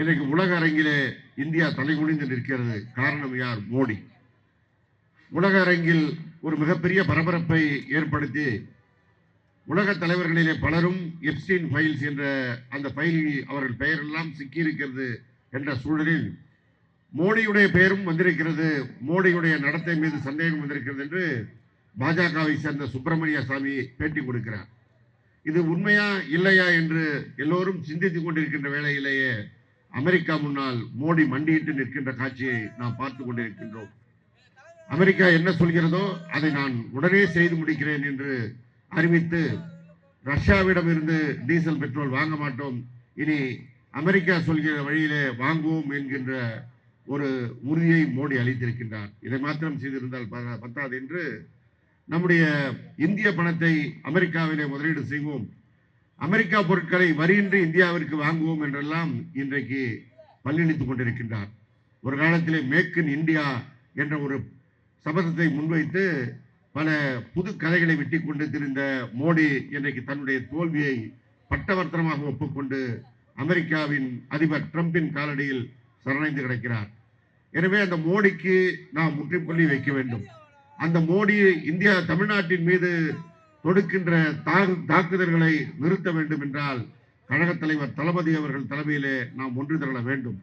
இன்றைக்கு உலக அரங்கிலே இந்தியா தலைகுனிந்து நிற்கிறது. காரணம் யார்? மோடி. உலக அரங்கில் ஒரு மிகப்பெரிய பரபரப்பை ஏற்படுத்தி உலக தலைவர்களிலே பலரும் எப்ஸ்டீன் ஃபைல்ஸ் என்ற அந்த ஃபைலில் அவர்கள் பெயரெல்லாம் சிக்கியிருக்கிறது என்ற சூழலில் மோடியுடைய பெயரும் வந்திருக்கிறது. மோடியுடைய நடத்தை மீது சந்தேகம் வந்திருக்கிறது என்று பாஜகவை சேர்ந்த சுப்பிரமணிய சாமி பேட்டி கொடுக்கிறார். இது உண்மையா இல்லையா என்று எல்லோரும் சிந்தித்துக் கொண்டிருக்கின்ற வேளையிலேயே அமெரிக்கா முன்னால் மோடி மண்டியிட்டு நிற்கின்ற காட்சியை நாம் பார்த்து கொண்டிருக்கின்றோம். அமெரிக்கா என்ன சொல்கிறதோ அதை நான் உடனே செய்து முடிக்கிறேன் என்று அறிவித்து ரஷ்யாவிடம் இருந்து டீசல் பெட்ரோல் வாங்க மாட்டோம், இனி அமெரிக்கா சொல்கிற வழியிலே வாங்குவோம் என்கின்ற ஒரு உறுதியை மோடி அளித்திருக்கின்றார். இதை மாத்திரம் செய்திருந்தால் பத்தாது என்று நம்முடைய இந்திய பணத்தை அமெரிக்காவிலே முதலீடு செய்வோம், அமெரிக்கா பொருட்களை வரியின்றி இந்தியாவிற்கு வாங்குவோம் என்றெல்லாம் இன்றைக்கு பல்லிழித்துக் கொண்டிருக்கின்றார். ஒரு காலத்திலே மேக் இன் இந்தியா என்ற ஒரு சபதத்தை முன்வைத்து பல புது கதைகளை வெட்டி கொண்டு திரிந்த மோடி இன்றைக்கு தன்னுடைய தோல்வியை பட்டவர்த்தனமாக ஒப்புக்கொண்டு அமெரிக்காவின் அதிபர் டிரம்பின் காலடியில் சரணடைந்து கிடக்கிறார். எனவே அந்த மோடிக்கு நாம் முற்றுப்புள்ளி வைக்க வேண்டும். அந்த மோடி இந்தியா தமிழ்நாட்டின் மீது தொடுக்கின்ற தாக்குதல்களை நிறுத்த வேண்டும் என்றால் கழக தலைவர் தளபதி அவர்கள் தலைமையிலே நாம் ஒன்று திரள வேண்டும்.